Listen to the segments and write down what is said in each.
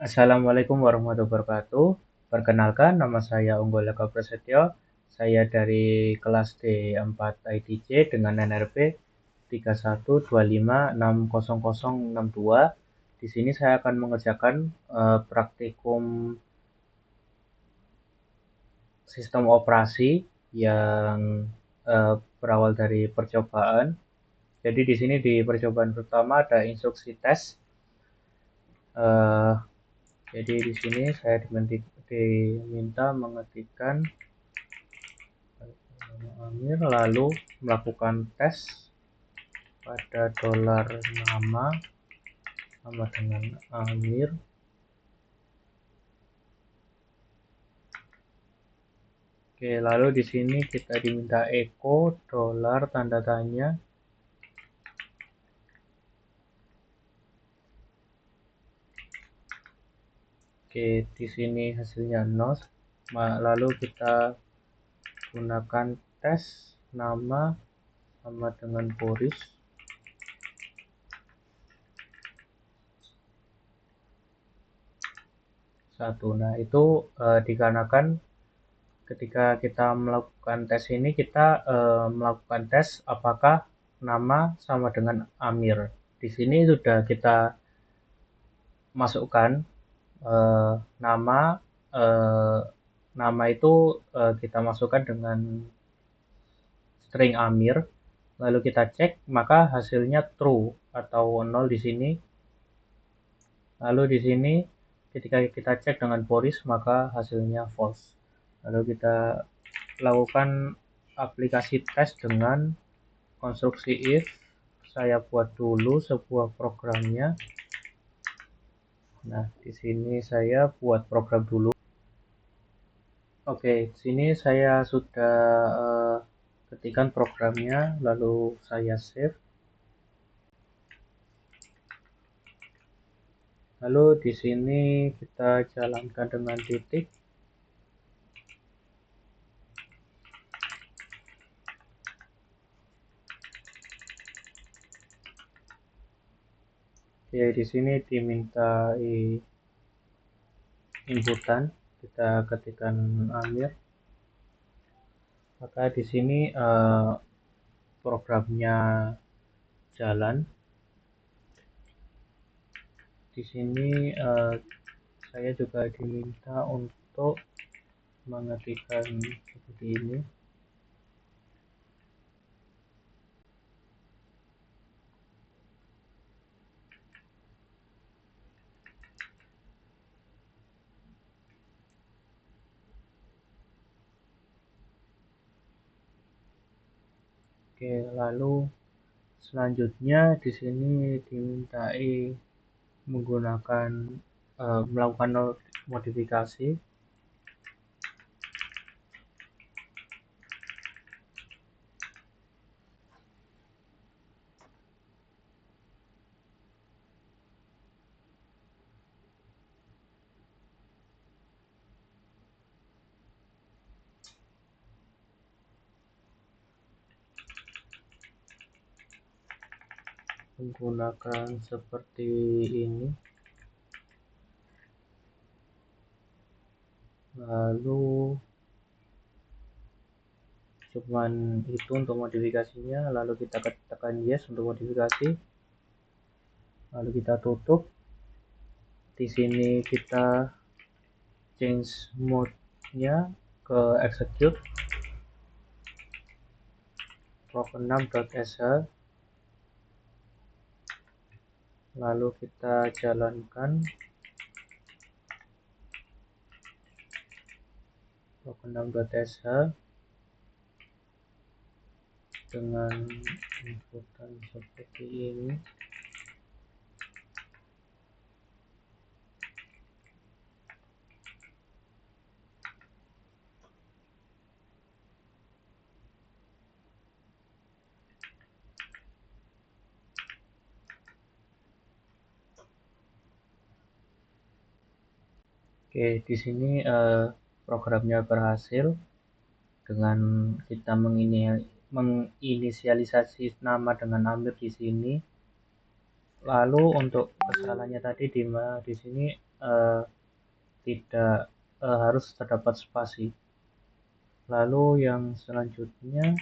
Assalamualaikum warahmatullahi wabarakatuh. Perkenalkan, nama saya Unggul Eka Prasetyo. Saya dari kelas D4 ITC dengan NRP 3125600062. Di sini saya akan mengerjakan praktikum sistem operasi yang berawal dari percobaan. Jadi di sini di percobaan pertama ada instruksi tes. Eh, Jadi di sini saya diminta mengetikkan Amir lalu melakukan tes pada dolar nama sama dengan Amir. Oke, lalu di sini kita diminta echo dolar tanda tanya. Oke, di sini hasilnya NOS. Lalu kita gunakan tes nama sama dengan Boris. Satu. Nah, itu dikarenakan ketika kita melakukan tes ini kita melakukan tes apakah nama sama dengan Amir. Di sini sudah kita masukkan eh, nama eh, nama itu kita masukkan dengan string Amir, lalu kita cek maka hasilnya true atau 0 di sini. Lalu di sini ketika kita cek dengan Boris maka hasilnya false. Lalu kita lakukan aplikasi tes dengan konstruksi if. Saya buat dulu sebuah programnya. Nah, di sini saya buat program dulu. Oke, di sini saya sudah ketikkan programnya, lalu saya save. Lalu di sini kita jalankan dengan titik. Oke, di sini diminta inputan, kita ketikkan Amir. Maka di sini programnya jalan. Di sini saya juga diminta untuk mengetikkan seperti ini. Oke, lalu selanjutnya di sini dimintai menggunakan melakukan modifikasi. Menggunakan seperti ini. Lalu cuman itu untuk modifikasinya, lalu kita tekan yes untuk modifikasi, lalu kita tutup. Di sini kita change mode-nya ke execute proc6.sh, lalu kita jalankan proc6.sh dengan inputan seperti ini. Oke, di sini programnya berhasil dengan kita menginisialisasi nama dengan Amir di sini. Lalu untuk kesalahannya tadi di sini tidak harus terdapat spasi. Lalu yang selanjutnya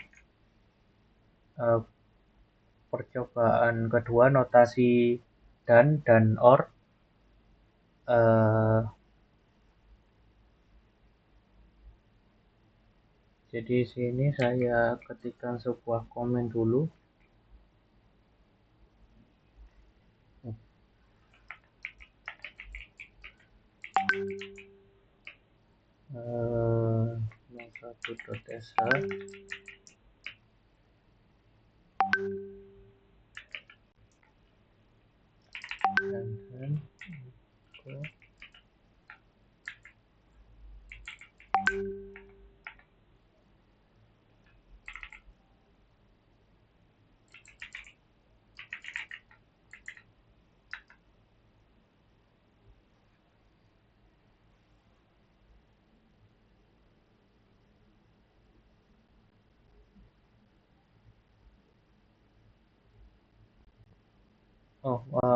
percobaan kedua, notasi dan or. Jadi sini saya ketikkan sebuah komen dulu. Satu.sh dan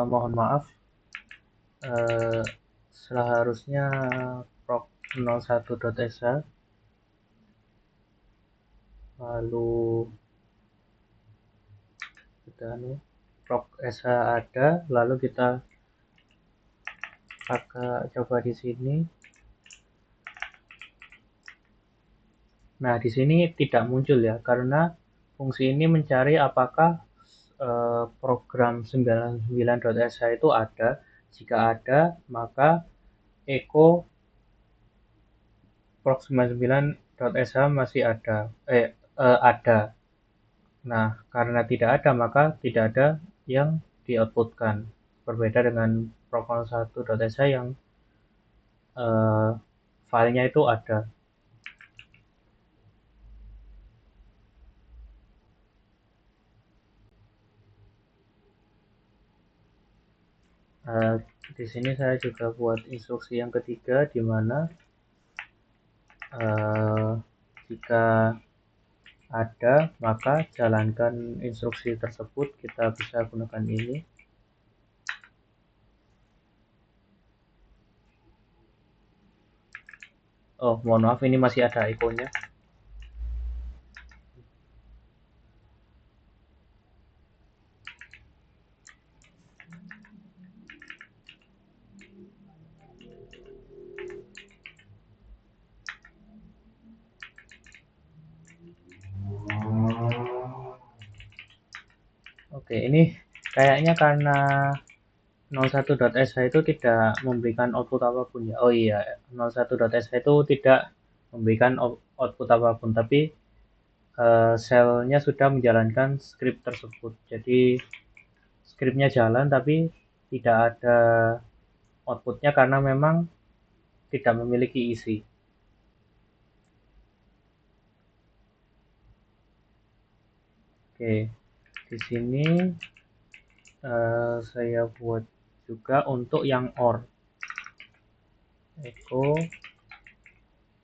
mohon maaf, seharusnya proc01.sh, lalu kita proc.sh ada, lalu kita coba di sini. Nah, di sini tidak muncul ya, karena fungsi ini mencari apakah program 99.sh itu ada. Jika ada, maka echo proc99.sh masih ada. Ada. Nah, karena tidak ada, maka tidak ada yang di-outputkan. Berbeda dengan proc01.sh yang filenya itu ada. Di sini saya juga buat instruksi yang ketiga, di mana jika ada, maka jalankan instruksi tersebut. Kita bisa gunakan ini. Oh, mohon maaf, ini masih ada echo-nya. Oke, ini kayaknya karena 01.sh itu tidak memberikan output apapun ya. Oh iya, 01.sh itu tidak memberikan output apapun, tapi shell-nya sudah menjalankan script tersebut. Jadi script-nya jalan tapi tidak ada outputnya karena memang tidak memiliki isi. Oke, di sini saya buat juga untuk yang OR. Echo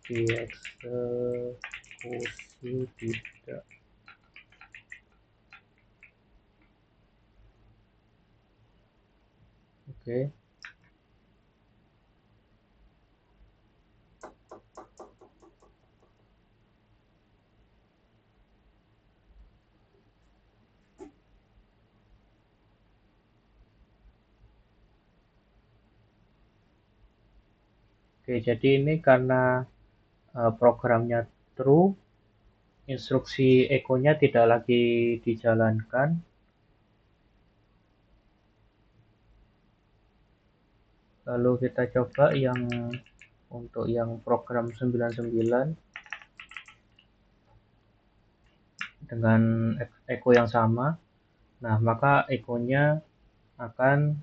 dieksekusi tidak. Oke. Oke, jadi ini karena programnya true, instruksi echo-nya tidak lagi dijalankan. Lalu kita coba yang untuk yang program 99 dengan echo yang sama. Nah, maka echo-nya akan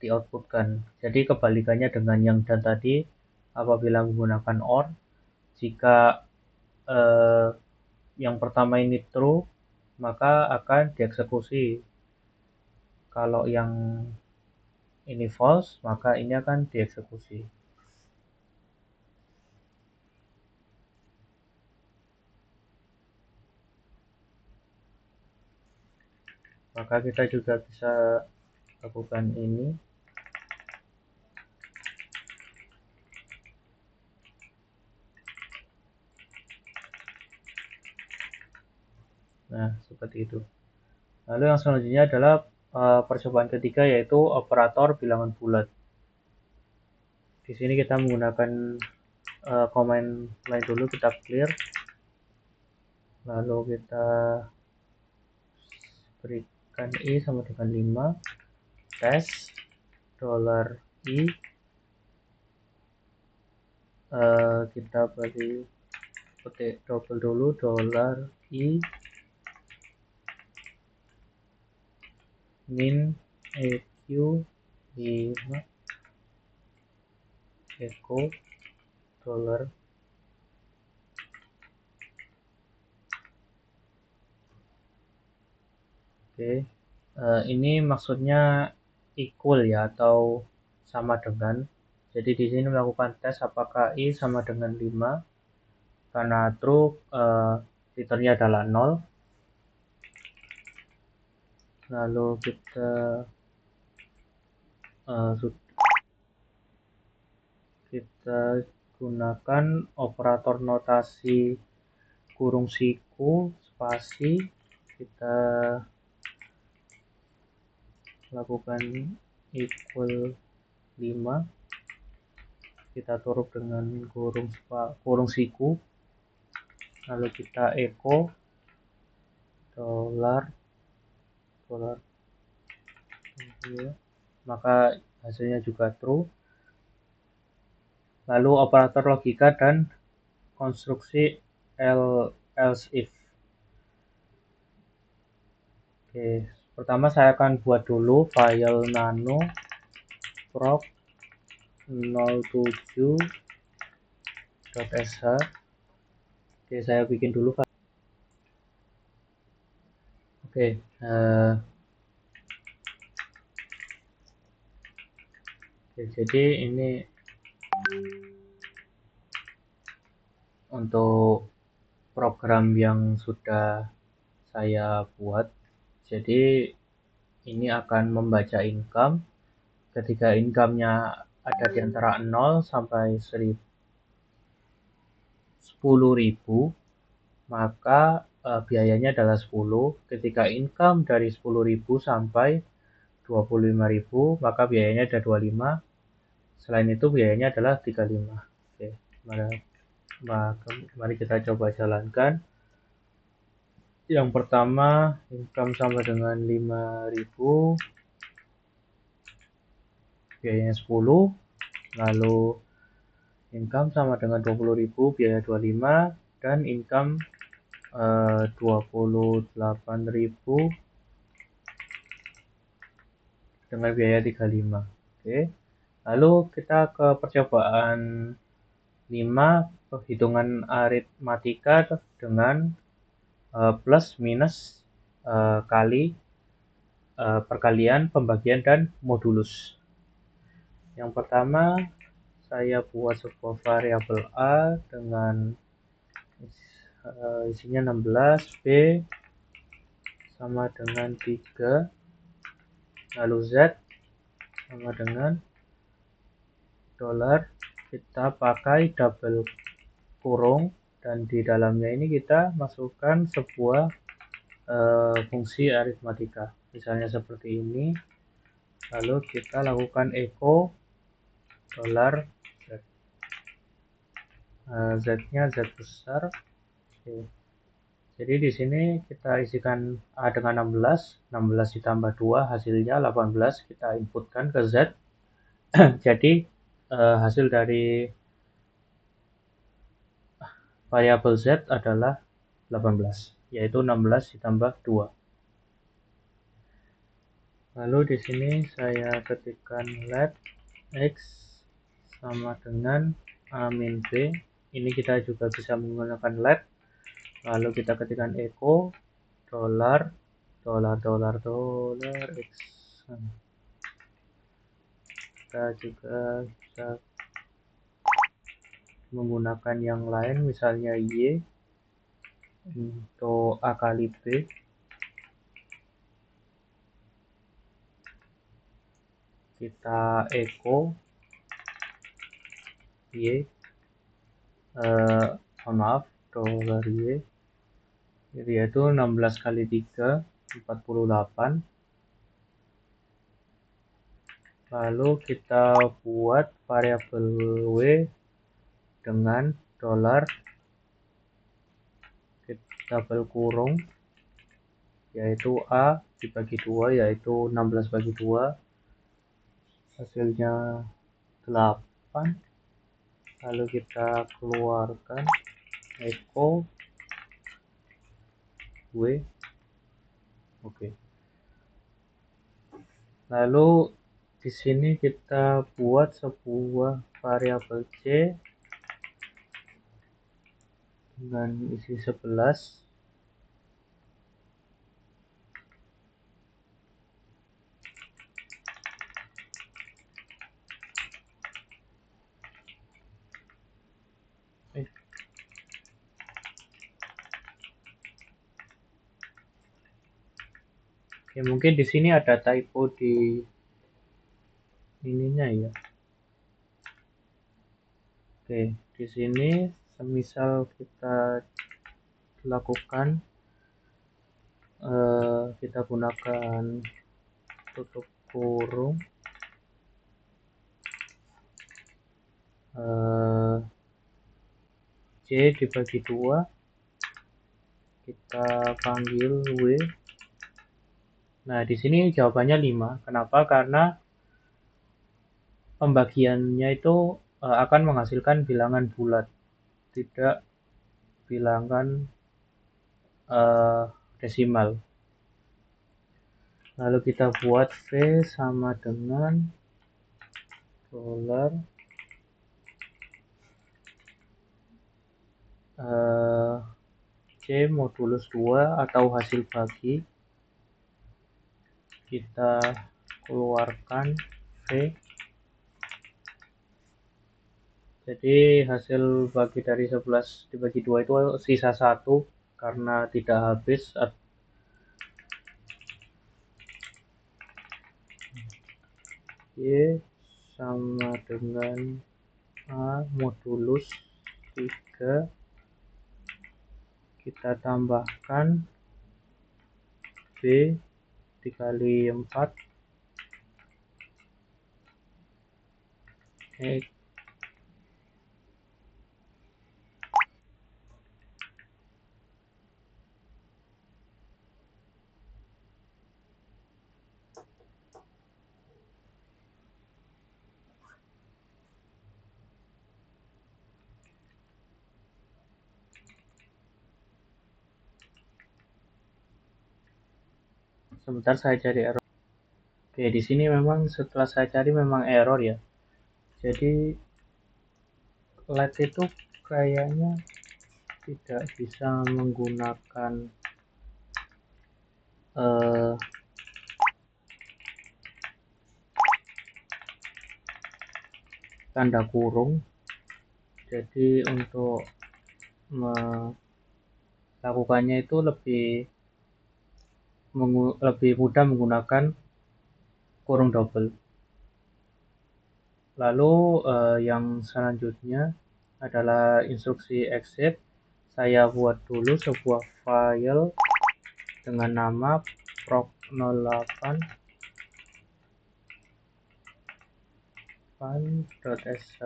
di-outputkan. Jadi kebalikannya dengan yang dan tadi, apabila menggunakan OR, jika yang pertama ini true, maka akan dieksekusi. Kalau yang ini false, maka ini akan dieksekusi. maka kita juga bisa lakukan ini. Nah, seperti itu. Lalu yang selanjutnya adalah percobaan ketiga, yaitu operator bilangan bulat. Di sini kita menggunakan command line dulu, kita clear, lalu kita berikan i sama dengan 5, tes $i, kita beri petik double dulu, $i min eq 5 echo dollar. Oke, ini maksudnya equal ya, atau sama dengan. Jadi di sini melakukan tes apakah i sama dengan 5. Karena true, returnnya adalah 0. Lalu kita gunakan operator notasi kurung siku spasi, kita lakukan equal 5, kita tutup dengan kurung siku, lalu kita echo dollar, maka hasilnya juga true. Lalu operator logika dan konstruksi else if. Oke, pertama saya akan buat dulu file nano proc 07.sh. Oke, saya bikin dulu. Oke, jadi ini untuk program yang sudah saya buat. Jadi ini akan membaca income. Ketika income-nya ada di antara 0 sampai 10.000, maka biayanya adalah 10. Ketika income dari 10.000 sampai 25.000, maka biayanya ada 25. Selain itu biayanya adalah 35. Oke, mari kita coba jalankan. Yang pertama, income sama dengan 5.000, biayanya 10. Lalu income sama dengan 20.000, biaya 25, dan income 28.000 dengan biaya 35. Oke. Lalu kita ke percobaan 5, perhitungan aritmatika dengan plus minus kali perkalian, pembagian, dan modulus. Yang pertama, saya buat sebuah variabel a dengan isinya 16, b sama dengan 3, lalu z sama dengan $. Kita pakai double kurung, dan di dalamnya ini kita masukkan sebuah fungsi aritmatika, misalnya seperti ini. Lalu kita lakukan echo $z, z-nya z besar. Oke. Jadi di sini kita isikan a dengan 16 ditambah 2 hasilnya 18, kita inputkan ke z. Jadi hasil dari variabel z adalah 18, yaitu 16 ditambah 2. Lalu di sini saya ketikkan let x sama dengan a min b. Ini kita juga bisa menggunakan let. Lalu kita ketikkan echo $, $x. Kita juga bisa menggunakan yang lain, misalnya y untuk a kali b. kita echo y, maaf, dolar y, yaitu 16 kali 3, 48. Lalu kita buat variabel w dengan dolar, double kurung, yaitu A dibagi 2, yaitu 16 bagi 2, hasilnya 8. Lalu kita keluarkan echo w. Oke. Lalu di sini kita buat sebuah variabel c dengan isi 11. Oke, mungkin di sini ada typo di ininya ya. Oke, di sini semisal kita lakukan kita gunakan tutup kurung C dibagi 2, kita panggil W. Nah, di sini jawabannya 5. Kenapa? Karena pembagiannya itu akan menghasilkan bilangan bulat, tidak bilangan desimal. Lalu kita buat V sama dengan dolar C modulus 2 atau hasil bagi. Kita keluarkan V. Jadi hasil bagi dari 11 dibagi 2 itu sisa 1 karena tidak habis. Y sama dengan A modulus 3, kita tambahkan B dikali 4 X. Sebentar saya cari error. Oke, di sini memang setelah saya cari memang error ya. Jadi LED itu kayaknya tidak bisa menggunakan tanda kurung. Jadi untuk melakukannya itu lebih mudah menggunakan kurung double. Lalu yang selanjutnya adalah instruksi exit. Saya buat dulu sebuah file dengan nama proc08 fun.sh.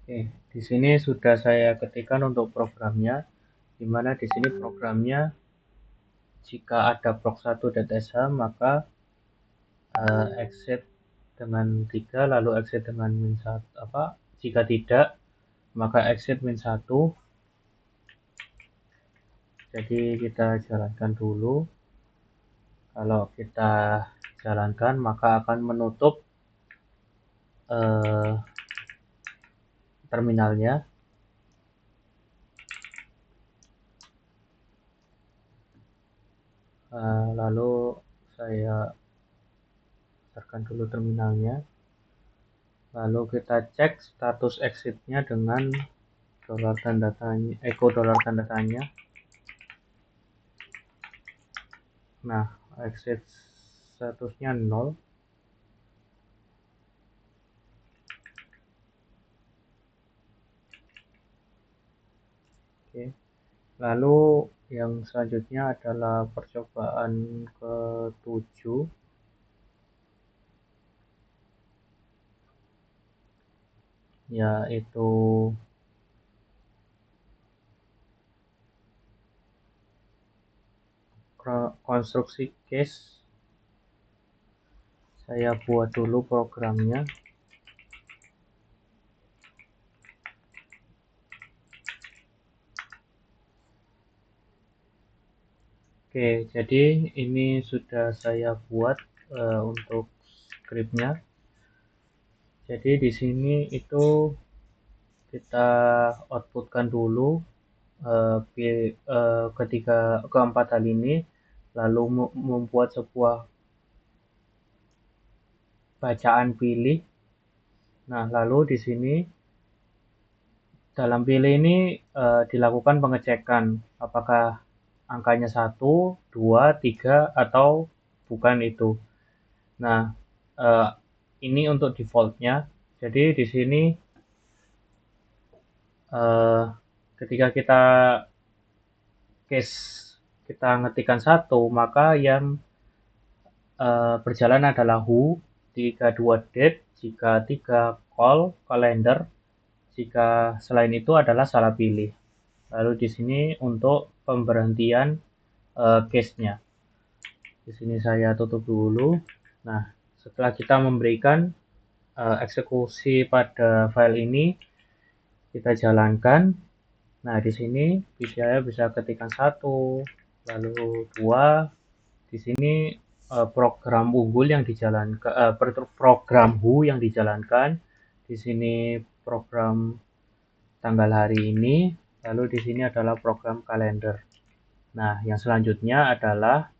Oke, di sini sudah saya ketikkan untuk programnya, di mana di sini programnya jika ada proc1.sh maka exit dengan 3, lalu exit dengan -1, jika tidak maka exit -1. Jadi kita jalankan dulu. Kalau kita jalankan maka akan menutup terminalnya. Lalu saya startkan dulu terminalnya. Lalu kita cek status exitnya dengan dolar tanda tanya, echo dolar tanda tanya. Nah, exit statusnya 0. Oke. Lalu yang selanjutnya adalah percobaan ke-7, yaitu konstruksi case. Saya buat dulu programnya. Oke, jadi ini sudah saya buat untuk scriptnya. Jadi di sini itu kita outputkan dulu keempat hal ini, lalu membuat sebuah bacaan pilih. Nah, lalu di sini dalam pilih ini dilakukan pengecekan apakah angkanya 1, 2, 3 atau bukan itu. Nah, eh, ini untuk defaultnya. Jadi di sini eh, ketika kita case kita ngetikkan 1, maka yang berjalan adalah who, jika 2 date, jika 3 call, calendar, jika selain itu adalah salah pilih. Lalu di sini untuk pemberhentian case-nya. Di sini saya tutup dulu. Nah, setelah kita memberikan eksekusi pada file ini, kita jalankan. Nah, di sini saya bisa ketikkan 1, lalu 2. Di sini program unggul yang dijalankan, program who yang dijalankan. Di sini program tanggal hari ini, lalu di sini adalah program kalender. Nah, yang selanjutnya adalah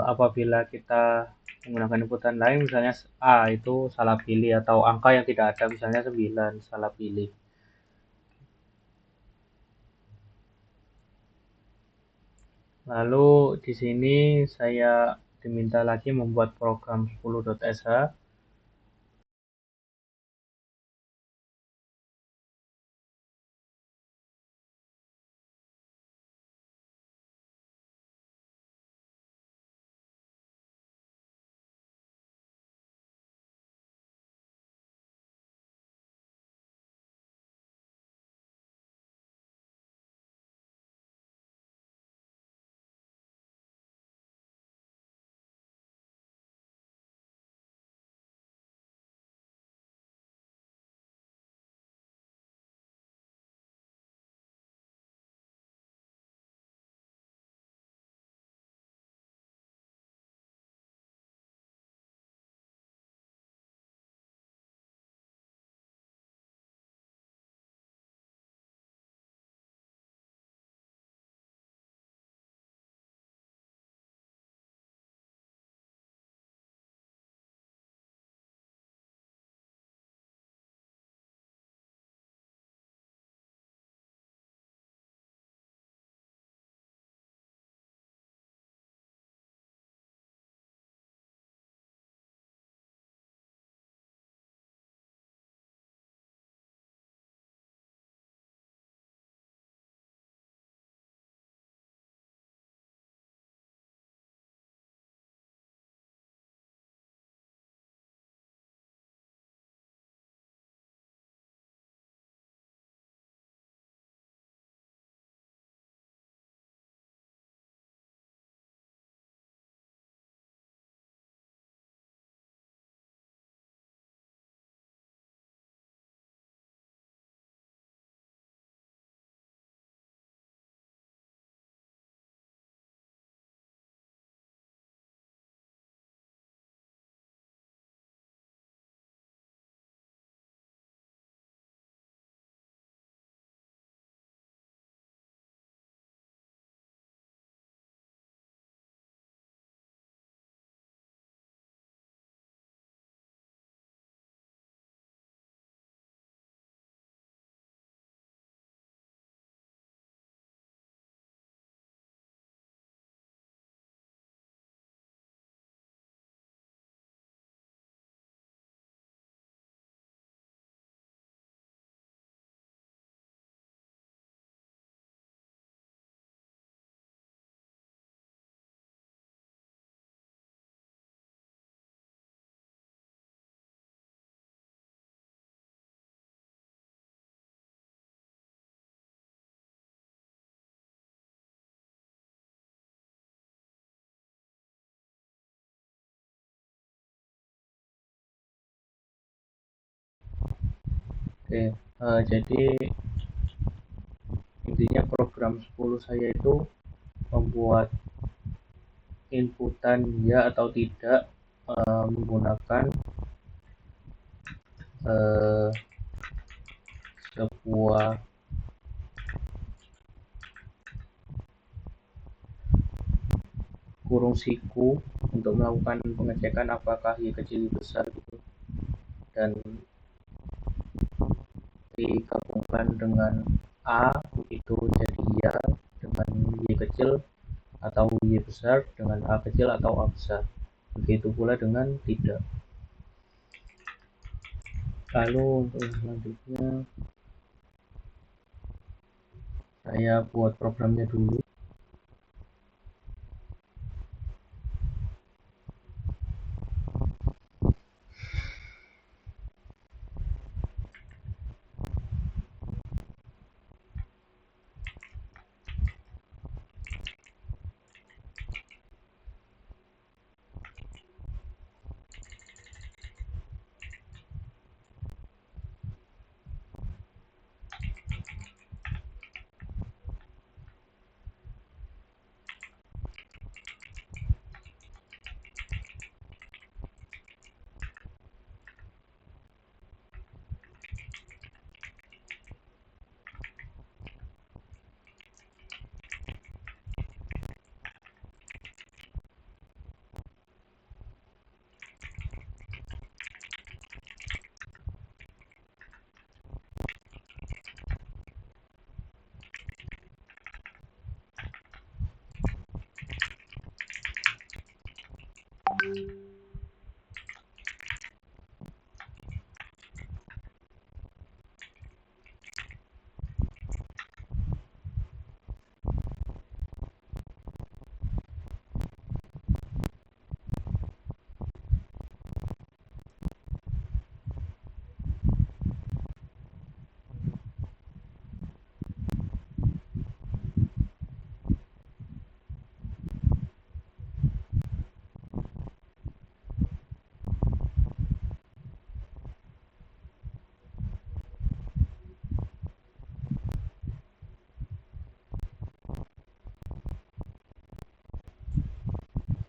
apabila kita menggunakan inputan lain, misalnya A itu salah pilih atau angka yang tidak ada, misalnya 9 salah pilih. Lalu di sini saya diminta lagi membuat program 10.sh. Oke, jadi intinya program 10 saya itu membuat inputan ya atau tidak menggunakan eh, sebuah kurung siku untuk melakukan pengecekan apakah y kecil y besar gitu, dan digabungkan dengan A itu jadi ya dengan y kecil atau y besar dengan A kecil atau A besar. Begitu pula dengan tidak. Lalu untuk selanjutnya saya buat programnya dulu.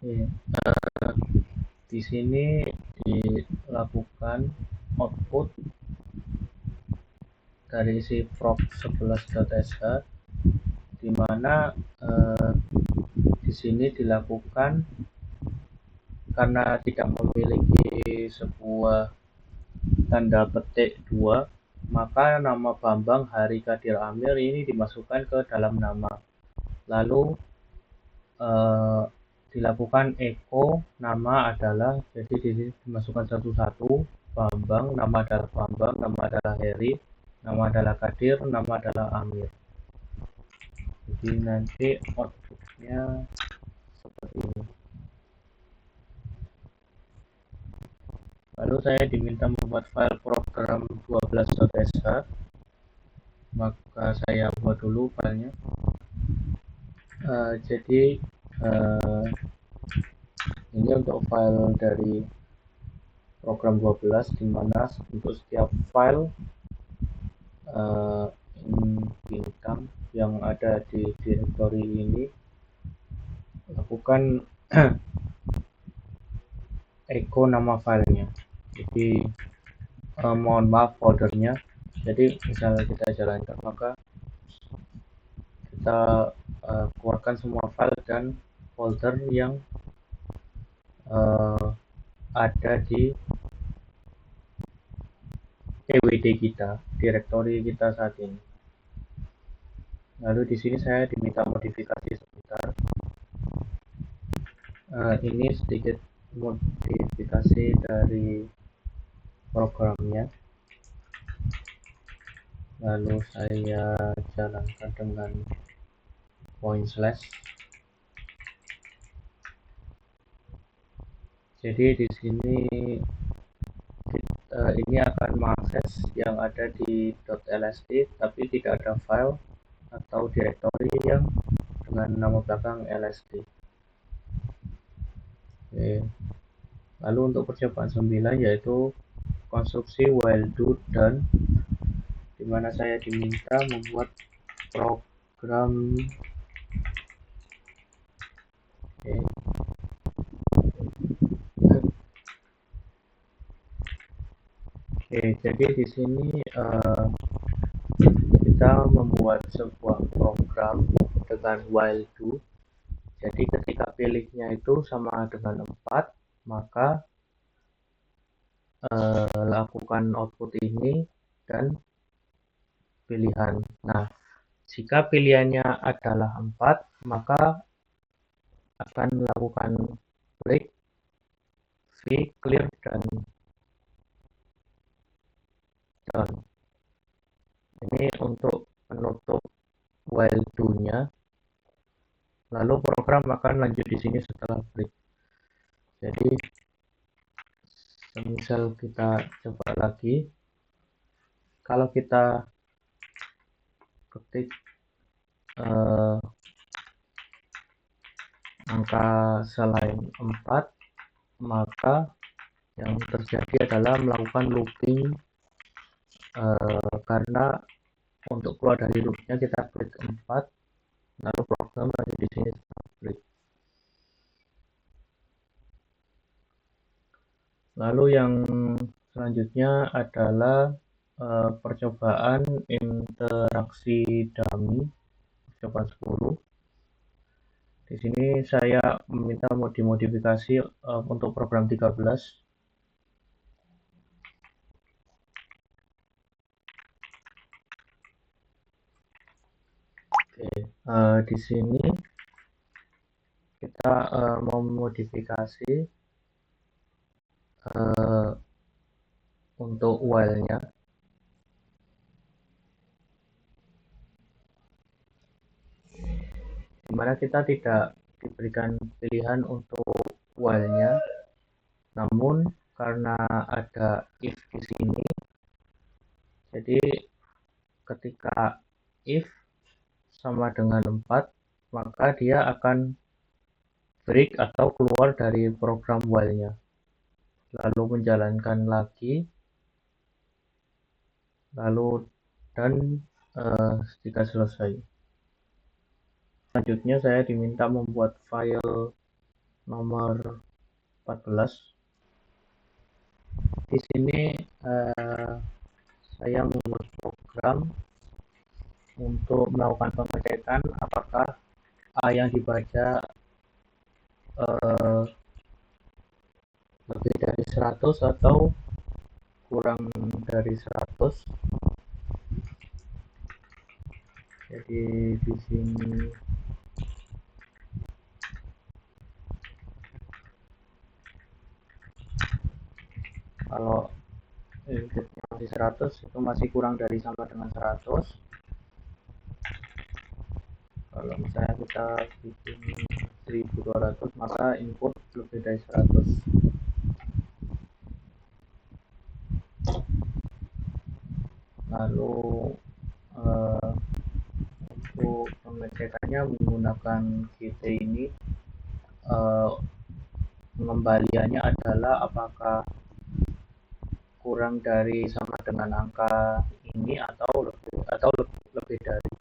Oke, di sini dilakukan output dari si proc11.sh, di mana di sini dilakukan karena tidak memiliki sebuah tanda petik 2, maka nama Bambang Hari Kadir Amir ini dimasukkan ke dalam nama. Lalu dilakukan echo nama adalah, jadi di sini dimasukkan satu-satu. Bambang, nama adalah Bambang, nama adalah Heri, nama adalah Kadir, nama adalah Amir. Jadi nanti outputnya seperti ini. Lalu saya diminta membuat file program 12.sh, maka saya buat dulu filenya. Jadi ini untuk file dari program 12, dimana untuk setiap file bintang yang ada di directory ini lakukan echo nama filenya. Jadi mohon maaf foldernya. Jadi misalnya kita jalankan, maka kita keluarkan semua file dan folder yang ada di TWD kita, directory kita saat ini. Lalu di sini saya diminta modifikasi sebentar. Ini sedikit modifikasi dari programnya. Lalu saya jalankan dengan point slash. Jadi di sini ini akan mengakses yang ada di .lst, tapi tidak ada file atau directory yang dengan nama belakang lst. Oke. Lalu untuk percobaan 9 yaitu konstruksi while do done. di mana saya diminta membuat program. Oke, jadi di sini kita membuat sebuah program dengan while do. Jadi ketika pilihnya itu sama dengan 4, maka lakukan output ini dan pilihan. Nah, jika pilihannya adalah 4, maka akan melakukan break, v, clear, dan done. Ini untuk menutup while do-nya. Lalu program akan lanjut di sini setelah break. Jadi, misal kita coba lagi, kalau kita ketik angka selain 4, maka yang terjadi adalah melakukan looping, karena untuk keluar dari loopnya kita klik 4, lalu program lanjut di sini break. Lalu yang selanjutnya adalah percobaan interaksi dummy, percobaan 10. Di sini saya meminta dimodifikasi untuk program 13. Oke, di sini kita memodifikasi untuk while-nya. Dimana kita tidak diberikan pilihan untuk while-nya, namun karena ada if di sini, jadi ketika if sama dengan 4, maka dia akan break atau keluar dari program while-nya, lalu menjalankan lagi, lalu dan jika selesai. Selanjutnya saya diminta membuat file nomor 14. Di sini saya membuat program untuk melakukan pengecekan apakah A yang dibaca lebih dari 100 atau kurang dari 100. Jadi di sini kalau inputnya masih 100, itu masih kurang dari sama dengan 100. Kalau misalnya kita bikin 1200, maka input lebih dari 100. Lalu untuk pengecekannya menggunakan QT ini, pengembaliannya adalah apakah kurang dari sama dengan angka ini atau lebih dari.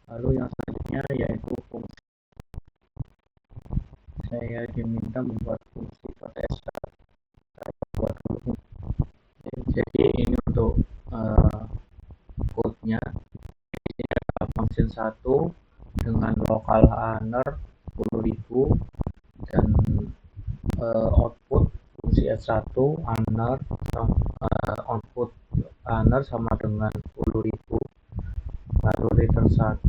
Lalu yang selanjutnya yaitu fungsi. Saya diminta membuat fungsi pada start. Saya buat dulu. Jadi ini untuk code-nya. Ini ada function 1 dengan local honor 10.000 dan output fungsi S1 honor output honor sama dengan 10.000, lalu return 1,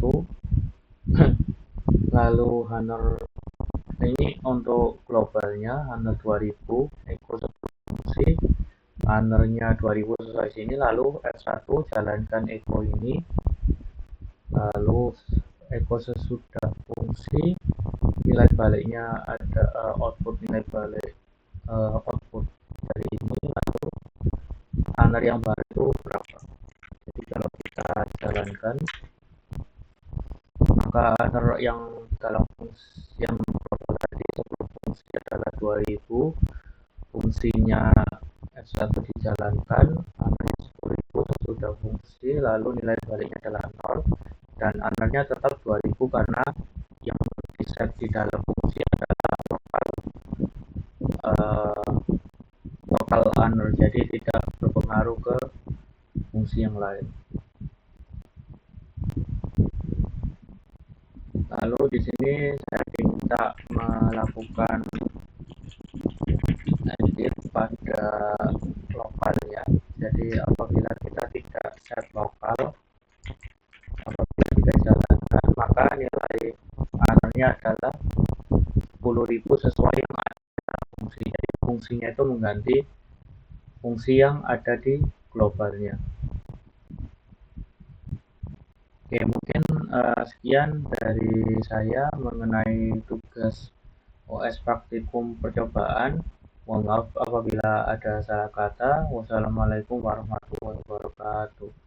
lalu honor ini untuk globalnya honor 2000 echo fungsi honornya 2000 sesuai sini, lalu S1 jalankan echo ini, lalu echo sesudah fungsi nilai baliknya ada output nilai balik output dari ini, lalu honor yang baru itu berapa. Jadi kalau kita jalankan, maka honor yang dalam fungsi yang tadi sebelum fungsi adalah 2000, fungsinya S1 dijalankan, honornya lalu nilai baliknya adalah 0, dan anernya tetap 2000 karena yang di-set di dalam fungsi adalah uh, lokal uner, jadi tidak berpengaruh ke fungsi yang lain. Lalu di sini saya diminta melakukan edit pada lokalnya. Jadi apabila kita tidak set lokal, apabila tidak jalankan, maka nilai anernya adalah 10.000 sesuai yang ada fungsi. Jadi fungsinya itu mengganti fungsi yang ada di globalnya. Oke, mungkin sekian dari saya mengenai tugas OS praktikum percobaan. Mohon maaf apabila ada salah kata. Wassalamualaikum warahmatullahi wabarakatuh.